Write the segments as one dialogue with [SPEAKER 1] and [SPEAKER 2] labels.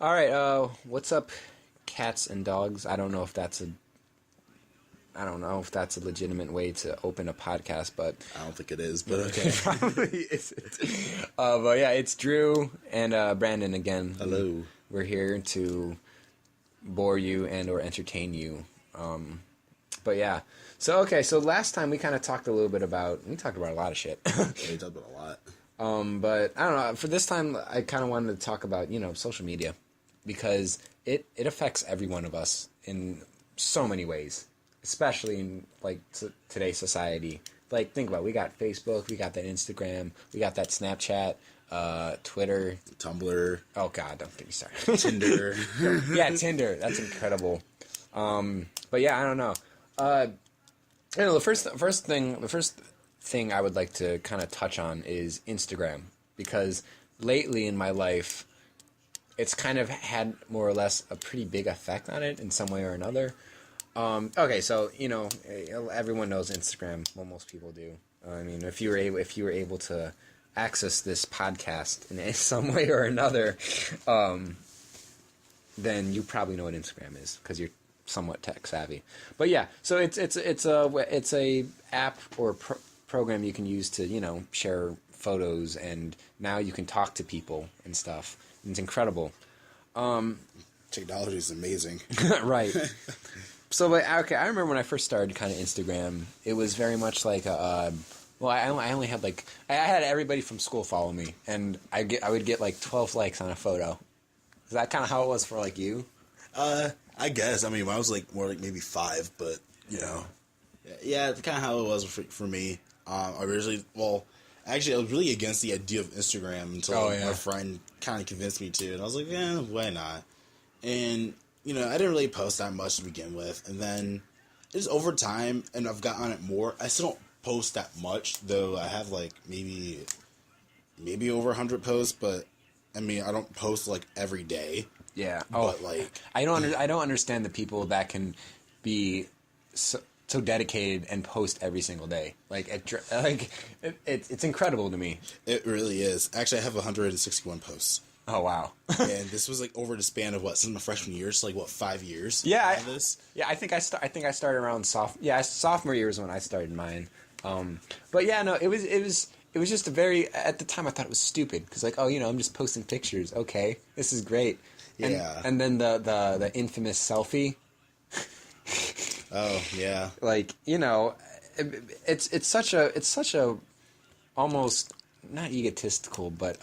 [SPEAKER 1] All right, what's up, cats and dogs? I don't know if that's a legitimate way to open a podcast, but
[SPEAKER 2] I don't think it is, but okay.
[SPEAKER 1] probably isn't. But yeah, it's Drew and Brandon again.
[SPEAKER 2] Hello.
[SPEAKER 1] We're here to bore you and or entertain you. But yeah, so last time we kind of talked a little bit about a lot of shit.
[SPEAKER 2] Yeah, we talked about a lot.
[SPEAKER 1] But I don't know. For this time, I kind of wanted to talk about social media because it affects every one of us in so many ways, especially in like today's society. Like think about it. We got Facebook, we got that Instagram, we got that Snapchat, Twitter,
[SPEAKER 2] Tumblr.
[SPEAKER 1] Oh God, don't get me started.
[SPEAKER 2] Tinder.
[SPEAKER 1] Yeah, Tinder. That's incredible. But yeah, I don't know. The first thing I would like to kind of touch on is Instagram, because lately in my life, it's kind of had more or less a pretty big effect on it in some way or another. Okay, so everyone knows Instagram. Well, most people do. I mean, if you were able to access this podcast in some way or another, then you probably know what Instagram is because you're somewhat tech savvy. But yeah, so it's a app or program you can use to share photos, and now you can talk to people and stuff. And it's incredible.
[SPEAKER 2] Technology is amazing.
[SPEAKER 1] Right. So, I remember when I first started kind of Instagram, it was very much like I only had I had everybody from school follow me, and I would get like 12 likes on a photo. Is that kind of how it was for like you?
[SPEAKER 2] I guess. I mean, I was more like maybe 5, but yeah, it's kind of how it was for me. Actually, I was really against the idea of Instagram until my friend kind of convinced me to, and I was like, yeah, why not? And I didn't really post that much to begin with, and then just over time, and I've got on it more. I still don't post that much, though. I have maybe over 100 posts, but I mean, I don't post every day.
[SPEAKER 1] Yeah.
[SPEAKER 2] But
[SPEAKER 1] I don't understand the people that can be so dedicated and post every single day. It's incredible to me.
[SPEAKER 2] It really is. Actually, I have 161 posts.
[SPEAKER 1] Oh wow!
[SPEAKER 2] And this was over the span of since my freshman year, so 5 years.
[SPEAKER 1] Yeah.
[SPEAKER 2] This.
[SPEAKER 1] Yeah, I think I started around sophomore year is when I started mine. But yeah, no, it was just at the time I thought it was stupid because I'm just posting pictures. Okay, this is great.
[SPEAKER 2] Yeah.
[SPEAKER 1] And then the infamous selfie.
[SPEAKER 2] Oh yeah.
[SPEAKER 1] It's such a almost not egotistical, but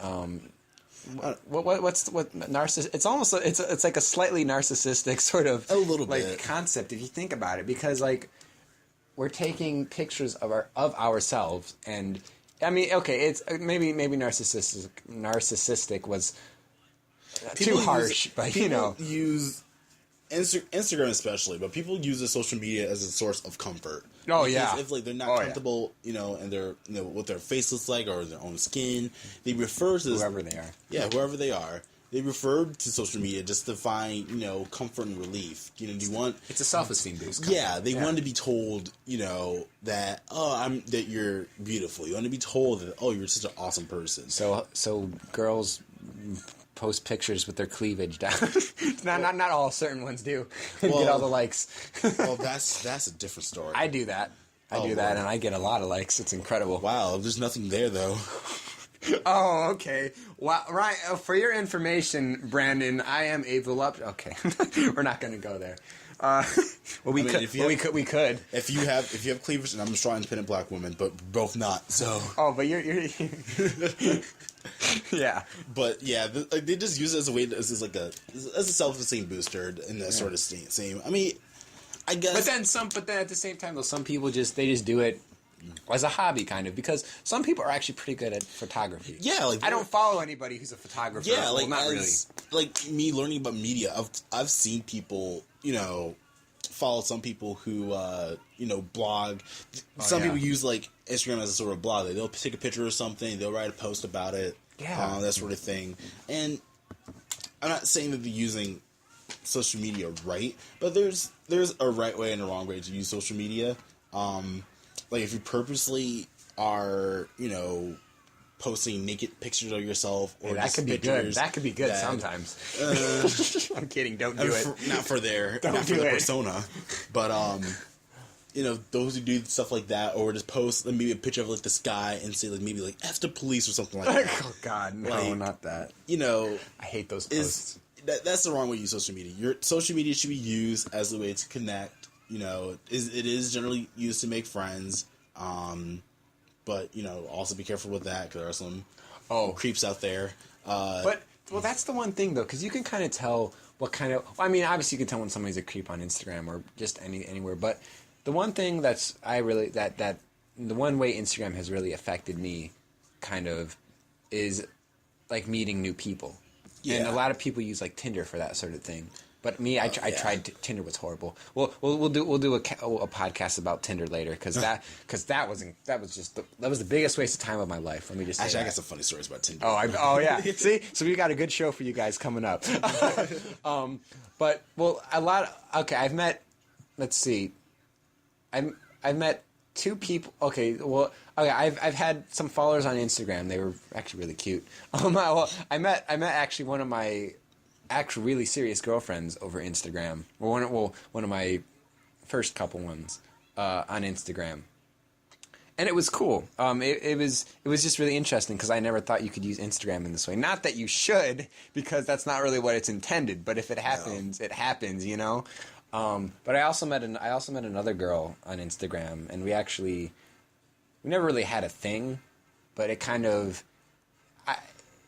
[SPEAKER 1] what's narcissist? It's almost it's like a slightly narcissistic sort of
[SPEAKER 2] a little bit
[SPEAKER 1] concept if you think about it, because we're taking pictures of ourselves, and I mean, okay, it's maybe narcissistic was too harsh, but
[SPEAKER 2] use Instagram especially, but people use the social media as a source of comfort.
[SPEAKER 1] Oh,
[SPEAKER 2] because
[SPEAKER 1] yeah.
[SPEAKER 2] if they're not comfortable, and their what their face looks like or their own skin, they refer to
[SPEAKER 1] whoever they are.
[SPEAKER 2] Yeah, whoever they are. They refer to social media just to find, comfort and relief. Do you want?
[SPEAKER 1] It's a self-esteem boost.
[SPEAKER 2] Yeah, they want to be told, that that you're beautiful. You want to be told that you're such an awesome person.
[SPEAKER 1] So girls post pictures with their cleavage down. not all, certain ones do. And get all the likes.
[SPEAKER 2] Well, that's a different story.
[SPEAKER 1] I do that. And I get a lot of likes. It's incredible.
[SPEAKER 2] Wow, there's nothing there though.
[SPEAKER 1] Oh, okay. Well, right. For your information, Brandon, I am a voluptuous. Okay, we're not going to go there. We could.
[SPEAKER 2] If you have cleavage, and I'm a strong, independent black woman, but both not. So.
[SPEAKER 1] Oh, but you're. Yeah.
[SPEAKER 2] But yeah, they just use it as a way as a self-esteem booster and that sort of same. I mean, I guess.
[SPEAKER 1] But then at the same time, though, some people just do it as a hobby, kind of, because some people are actually pretty good at photography.
[SPEAKER 2] Yeah,
[SPEAKER 1] I don't follow anybody who's a photographer.
[SPEAKER 2] Yeah,
[SPEAKER 1] not really.
[SPEAKER 2] Like me learning about media, I've seen people, follow some people who, blog. Some people use Instagram as a sort of blog. They'll take a picture of something, they'll write a post about it, that sort of thing. And I'm not saying that they're using social media right, but there's a right way and a wrong way to use social media. If you purposely are, posting naked pictures of yourself, or
[SPEAKER 1] that could be good. That could be good sometimes. I'm kidding. Don't do it.
[SPEAKER 2] Not for their persona, but you know, those who do stuff like that, or just post maybe a picture of like the sky and say like maybe like F the police or something like that.
[SPEAKER 1] Oh God, no,
[SPEAKER 2] like,
[SPEAKER 1] not that.
[SPEAKER 2] You know,
[SPEAKER 1] I hate those posts.
[SPEAKER 2] That's the wrong way to use social media. Your social media should be used as a way to connect. You know, it is generally used to make friends. But, you know, also be careful with that, because there are some creeps out there.
[SPEAKER 1] Well, that's the one thing, though, because you can kind of tell what kind of... Well, I mean, obviously you can tell when somebody's a creep on Instagram or just anywhere, but the one thing the one way Instagram has really affected me, kind of, is, like, meeting new people. Yeah. And a lot of people use, like, Tinder for that sort of thing. But me, I tried. Tinder was horrible. We'll do a podcast about Tinder later, because that was the biggest waste of time of my life. Let me just say
[SPEAKER 2] actually, I got some funny stories about Tinder.
[SPEAKER 1] Oh yeah. See, so we got a good show for you guys coming up. I've met. Let's see. I've met two people. I've had some followers on Instagram. They were actually really cute. I met actually one of my actual really serious girlfriends over Instagram, or one of my first couple ones on Instagram, and it was cool. It was just really interesting, because I never thought you could use Instagram in this way. Not that you should, because that's not really what it's intended. But if it happens, it happens, you know. But I also met another girl on Instagram, and we never really had a thing, but it kind of.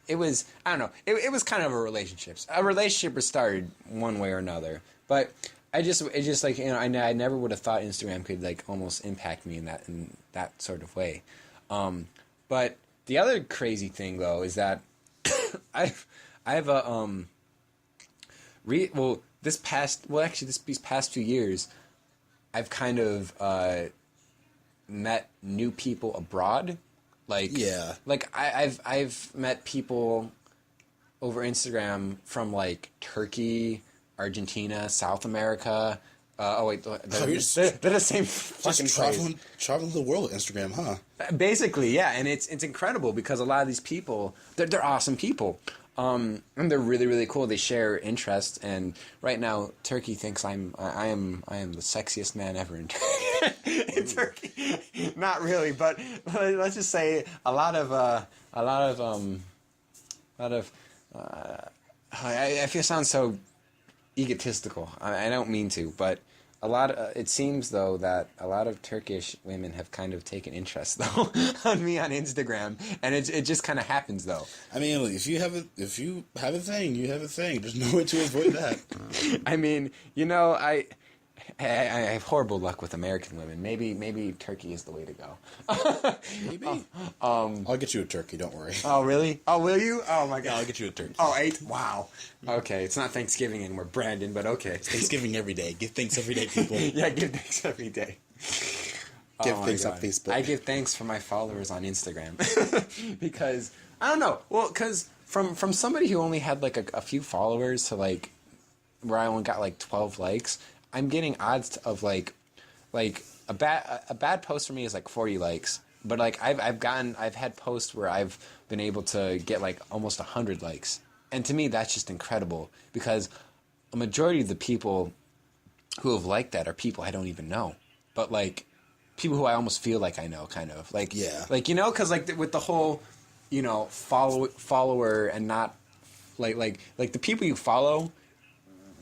[SPEAKER 1] It was, I don't know, it was kind of a relationship. A relationship was started one way or another. But it's just like, you know, I never would have thought Instagram could, like, almost impact me in that sort of way. But the other crazy thing, though, is that these past few years, I've kind of met new people abroad. I've met people over Instagram from, like, Turkey, Argentina, South America. They're the same fucking place.
[SPEAKER 2] Traveling the world with Instagram, huh?
[SPEAKER 1] Basically, yeah, and it's incredible, because a lot of these people, they're awesome people. And they're really, really cool. They share interests, and right now Turkey thinks I am the sexiest man ever in Turkey. Not really, but let's just say I feel sound so egotistical. I don't mean to, but it seems, though, that a lot of Turkish women have kind of taken interest, though, on me on Instagram, and it just kind of happens, though.
[SPEAKER 2] I mean, if you have a thing, you have a thing. There's no way to avoid that.
[SPEAKER 1] I mean, you know, I have horrible luck with American women. Maybe Turkey is the way to go.
[SPEAKER 2] Maybe. I'll get you a turkey. Don't worry.
[SPEAKER 1] Oh, really? Oh, will you? Oh my God.
[SPEAKER 2] Yeah, I'll get you a turkey.
[SPEAKER 1] Oh, 8? Wow. Okay, it's not Thanksgiving anymore, Brandon, but okay.
[SPEAKER 2] It's Thanksgiving every day. Give thanks every day, people.
[SPEAKER 1] Yeah, give thanks every day.
[SPEAKER 2] Give thanks on Facebook.
[SPEAKER 1] I give thanks for my followers on Instagram because I don't know. Well, because from somebody who only had like a few followers to like where I only got like 12 likes. I'm getting odds of like a bad post for me is like 40 likes, but like I've had posts where I've been able to get like almost 100 likes, and to me that's just incredible, because a majority of the people who have liked that are people I don't even know, but like people who I almost feel like I know, kind of like,
[SPEAKER 2] yeah,
[SPEAKER 1] like, you know, because like with the whole, you know, follower and not like the people you follow.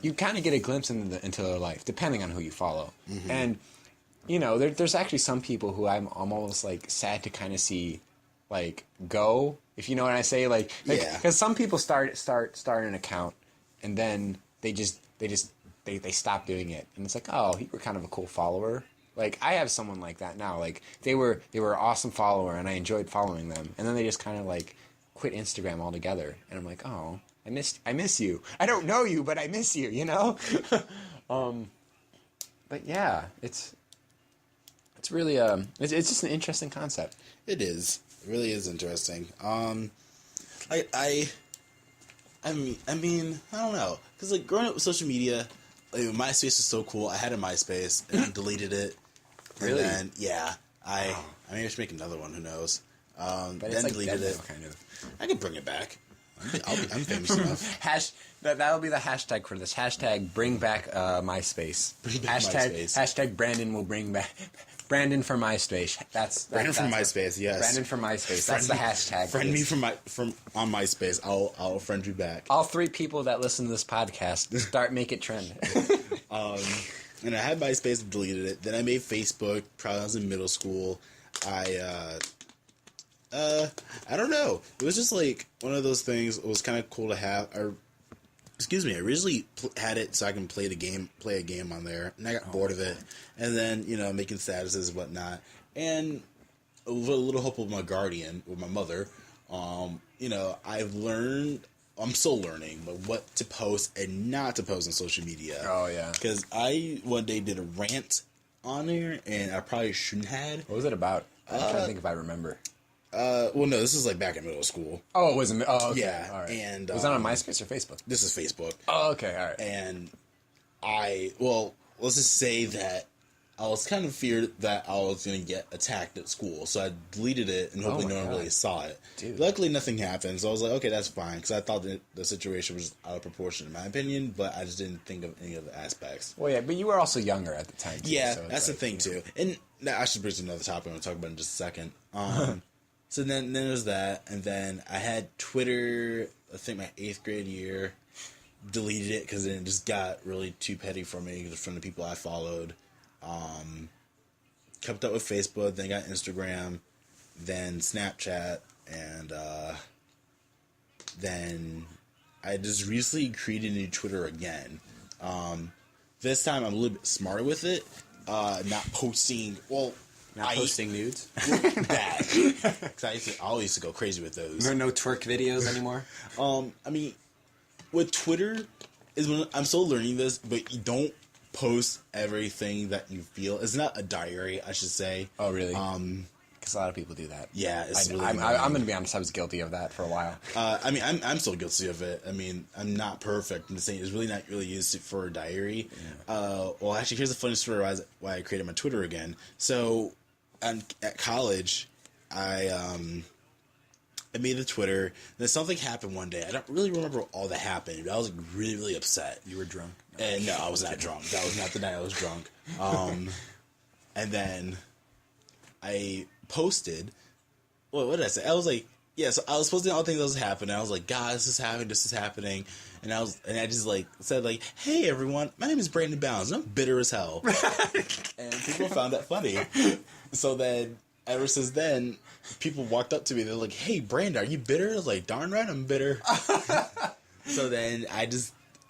[SPEAKER 1] You kind of get a glimpse into their life, depending on who you follow. Mm-hmm. And, you know, there's actually some people who I'm almost, like, sad to kind of see, like, go, if you know what I say. Like
[SPEAKER 2] yeah.
[SPEAKER 1] Because some people start an account, and then they stop doing it. And it's like, oh, you were kind of a cool follower. Like, I have someone like that now. Like, they were an awesome follower, and I enjoyed following them. And then they just kind of, like, quit Instagram altogether. And I'm like, oh... I miss you. I don't know you, but I miss you, you know? But yeah, it's really, it's just an interesting concept.
[SPEAKER 2] It is. It really is interesting. I mean, I don't know. Because, like, growing up with social media, like, MySpace was so cool. I had a MySpace, and I deleted it.
[SPEAKER 1] Really?
[SPEAKER 2] And then, yeah. I mean, I should make another one, who knows.
[SPEAKER 1] But
[SPEAKER 2] then
[SPEAKER 1] it's like
[SPEAKER 2] deleted
[SPEAKER 1] dead
[SPEAKER 2] it.
[SPEAKER 1] now, kind of.
[SPEAKER 2] I can bring it back. I'm famous enough.
[SPEAKER 1] That'll be the hashtag for this. Hashtag bring back MySpace.
[SPEAKER 2] Bring back MySpace.
[SPEAKER 1] Hashtag Brandon will bring back Brandon for MySpace.
[SPEAKER 2] Brandon from MySpace. Yes.
[SPEAKER 1] Brandon from MySpace. That's the hashtag.
[SPEAKER 2] Friend me from on MySpace. I'll friend you back.
[SPEAKER 1] All 3 people that listen to this podcast make it trend.
[SPEAKER 2] And I had MySpace, deleted it. Then I made Facebook. Probably when I was in middle school. I don't know. It was just like one of those things. It was kind of cool to have. I originally had it so I can play a game on there, and I got bored of it. And then making statuses and whatnot, and with a little help with my guardian, with my mother, I've learned. I'm still learning, but what to post and not to post on social media.
[SPEAKER 1] Oh yeah,
[SPEAKER 2] because I one day did a rant on there, and I probably shouldn't have.
[SPEAKER 1] What was it about? I'm trying to think if I remember.
[SPEAKER 2] Well, no, this is like back in middle school.
[SPEAKER 1] Oh, it wasn't. Oh, okay.
[SPEAKER 2] Yeah,
[SPEAKER 1] all right.
[SPEAKER 2] And
[SPEAKER 1] was that on MySpace or Facebook?
[SPEAKER 2] This is Facebook.
[SPEAKER 1] Oh, okay, all right.
[SPEAKER 2] And let's just say that I was kind of feared that I was going to get attacked at school, so I deleted it, and hopefully no one really saw it.
[SPEAKER 1] Dude.
[SPEAKER 2] Luckily, nothing happened, so I was like, okay, that's fine, because I thought that the situation was out of proportion, in my opinion, but I just didn't think of any of the aspects.
[SPEAKER 1] Well, yeah, but you were also younger at the time, too.
[SPEAKER 2] Yeah,
[SPEAKER 1] so
[SPEAKER 2] that's the thing, too. And now I should bring to another topic I'm going to talk about in just a second. So then there's that, and then I had Twitter, I think my 8th grade year, deleted it because it just got really too petty for me from the people I followed. Kept up with Facebook, then got Instagram, then Snapchat, and then I just recently created a new Twitter again. This time I'm a little bit smarter with it, not posting,
[SPEAKER 1] posting nudes?
[SPEAKER 2] That. Because I always used to go crazy with those.
[SPEAKER 1] No twerk videos anymore?
[SPEAKER 2] I mean, with Twitter, I'm still learning this, but you don't post everything that you feel. It's not a diary, I should say.
[SPEAKER 1] Oh, really? Because a lot of people do that.
[SPEAKER 2] Yeah, it's really
[SPEAKER 1] I'm going to be honest, I was guilty of that for a while.
[SPEAKER 2] I mean, I'm still guilty of it. I mean, I'm not perfect. I'm just saying it's really not really used for a diary. Yeah. Well, actually, here's a funny story why I created my Twitter again. So, at college, I made the Twitter, and then something happened one day. I don't really remember all that happened, but I was like, really, really upset.
[SPEAKER 1] You were drunk?
[SPEAKER 2] And no, I was not drunk. That was not the night I was drunk. And then I posted. What did I say? I was like, yeah. So I was posting all the things that was happening. I was like, God, this is happening. And I just like said like, hey everyone, my name is Brandon Bounds. And I'm bitter as hell. And people found that funny. So then, ever since then, people walked up to me. They're like, hey Brandon, are you bitter? I was like, darn right, I'm bitter. So then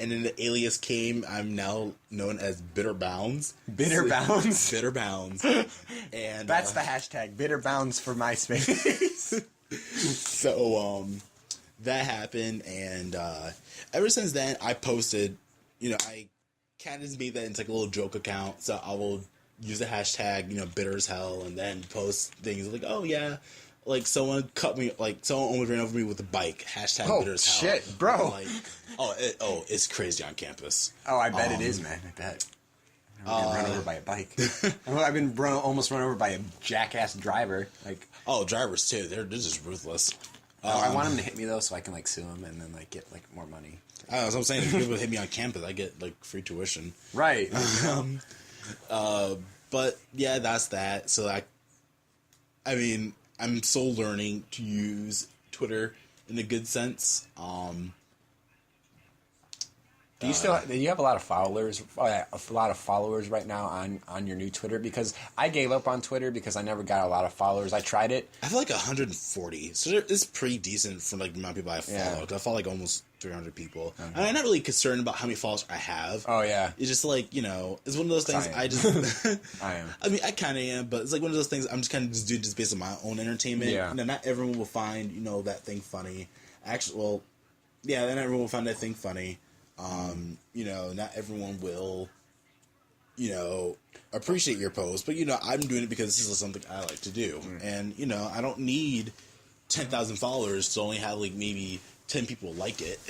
[SPEAKER 2] and then the alias came. I'm now known as Bitter Bounds.
[SPEAKER 1] Bitter Bounds?
[SPEAKER 2] Bitter Bounds. And
[SPEAKER 1] that's the hashtag, Bitter Bounds for MySpace.
[SPEAKER 2] So, that happened, and ever since then, I posted, I kind of just made that into like a little joke account, so I will use the hashtag, bitter as hell, and then post things like, oh yeah, like someone almost ran over me with a bike, hashtag bitter as hell.
[SPEAKER 1] Shit, bro.
[SPEAKER 2] Like, it's crazy on campus.
[SPEAKER 1] Oh, I bet it is, man, I bet. I've been run over by a bike. I've been almost run over by a jackass driver. Like,
[SPEAKER 2] drivers too. They're just ruthless.
[SPEAKER 1] I want him to hit me though, so I can like sue him and then like get like more money.
[SPEAKER 2] That's what I'm saying. If people hit me on campus, I get like free tuition.
[SPEAKER 1] Right.
[SPEAKER 2] But yeah, that's that. So I mean, I'm still learning to use Twitter in a good sense.
[SPEAKER 1] Do you have a lot of followers? A lot of followers right now on your new Twitter? Because I gave up on Twitter because I never got a lot of followers. I tried it.
[SPEAKER 2] I have like 140, so it's pretty decent for like the amount of people I follow. Because I follow like almost 300 people, and I'm not really concerned about how many followers I have.
[SPEAKER 1] Oh yeah,
[SPEAKER 2] it's just like it's one of those things. I just
[SPEAKER 1] I am.
[SPEAKER 2] I mean, I kind of am, but it's like one of those things. I'm just kind of just doing just based on my own entertainment.
[SPEAKER 1] Yeah,
[SPEAKER 2] not everyone will find that thing funny. Actually, not everyone will find that thing funny. Not everyone will, appreciate your post, but I'm doing it because this is something I like to do. And, I don't need 10,000 followers to only have like maybe 10 people like it.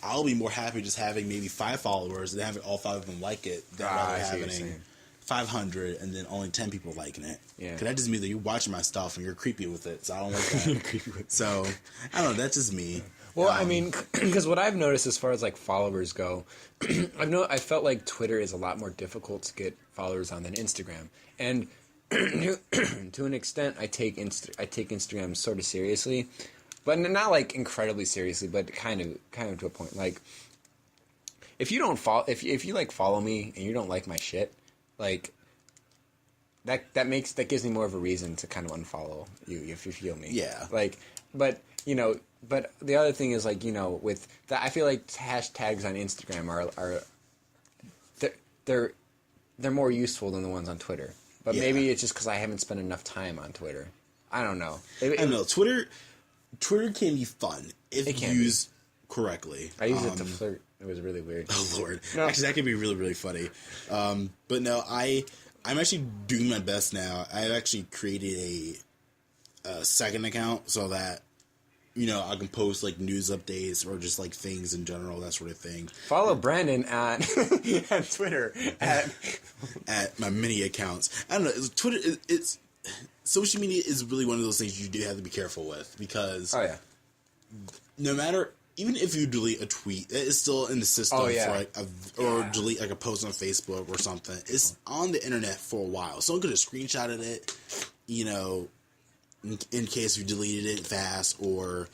[SPEAKER 2] I'll be more happy just having maybe 5 followers and having all 5 of them like it than rather having 500 and then only 10 people liking it.
[SPEAKER 1] Yeah.
[SPEAKER 2] Cause that just means that you're watching my stuff and you're creepy with it. So I don't like that. So I don't know. That's just me.
[SPEAKER 1] Well, I mean, because what I've noticed as far as like followers go, I felt like Twitter is a lot more difficult to get followers on than Instagram, and to an extent, I take Instagram sort of seriously, but not like incredibly seriously, but kind of to a point. Like, if you don't follow, if you like follow me and you don't like my shit, like that gives me more of a reason to kind of unfollow you if you feel me.
[SPEAKER 2] Yeah.
[SPEAKER 1] Like, but but the other thing is like, with that, I feel like hashtags on Instagram are they're more useful than the ones on Twitter. But maybe it's just because I haven't spent enough time on Twitter. I don't know.
[SPEAKER 2] I don't know. Twitter can be fun if used correctly.
[SPEAKER 1] I used it to flirt. It was really weird.
[SPEAKER 2] Oh Lord! No. Actually, that can be really, really funny. But no, I'm actually doing my best now. I've actually created a second account so that I can post like news updates or just like things in general, that sort of thing.
[SPEAKER 1] Follow Brandon on Twitter
[SPEAKER 2] at my mini accounts. I don't know. Twitter. It's social media is really one of those things you do have to be careful with because no matter. Even if you delete a tweet, it is still in the system for like or delete like a post on Facebook or something. It's on the internet for a while. Someone could have screenshotted it, in case you deleted it fast, or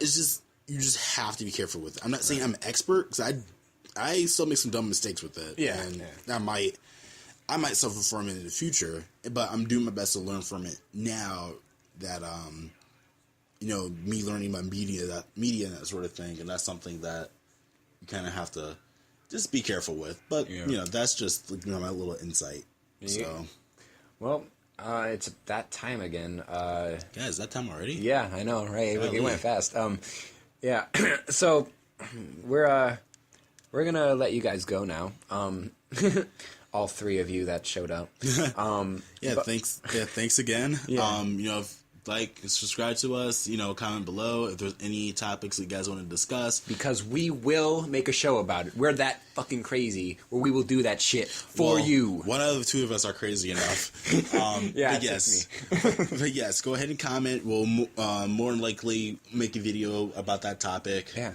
[SPEAKER 2] it's just you just have to be careful with it. I'm not saying I'm an expert because I still make some dumb mistakes with it.
[SPEAKER 1] Yeah,
[SPEAKER 2] and I might suffer from it in the future, but I'm doing my best to learn from it now that me learning about media and that sort of thing, and that's something that you kind of have to just be careful with. But that's just my little insight. Yeah. So,
[SPEAKER 1] well, it's that time again.
[SPEAKER 2] Guys, that time already?
[SPEAKER 1] Yeah, I know, right? It went fast. Yeah. So we're gonna let you guys go now. All three of you that showed up.
[SPEAKER 2] Thanks. Yeah, thanks again.
[SPEAKER 1] Yeah.
[SPEAKER 2] Like, subscribe to us, comment below if there's any topics that you guys want to discuss.
[SPEAKER 1] Because we will make a show about it. We're that fucking crazy where we will do that shit for you.
[SPEAKER 2] One out of the two of us are crazy enough.
[SPEAKER 1] Yeah,
[SPEAKER 2] but
[SPEAKER 1] yes.
[SPEAKER 2] But yes, go ahead and comment. We'll more than likely make a video about that topic.
[SPEAKER 1] Yeah.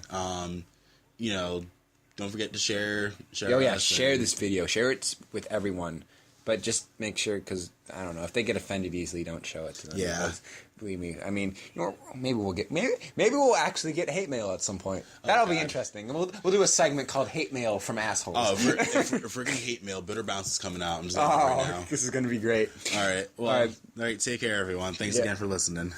[SPEAKER 2] Don't forget to share.
[SPEAKER 1] Share this video. Share it with everyone. But just make sure, because, I don't know, if they get offended easily, don't show it to them.
[SPEAKER 2] Yeah.
[SPEAKER 1] Because, believe me, I mean, maybe we'll actually get hate mail at some point. That'll be interesting. And we'll do a segment called Hate Mail from Assholes.
[SPEAKER 2] Oh, if we're getting hate mail, Bitter Bounce is coming out. I'm just right now.
[SPEAKER 1] This is going to be great.
[SPEAKER 2] All right. Well, all right. Take care, everyone. Thanks again for listening.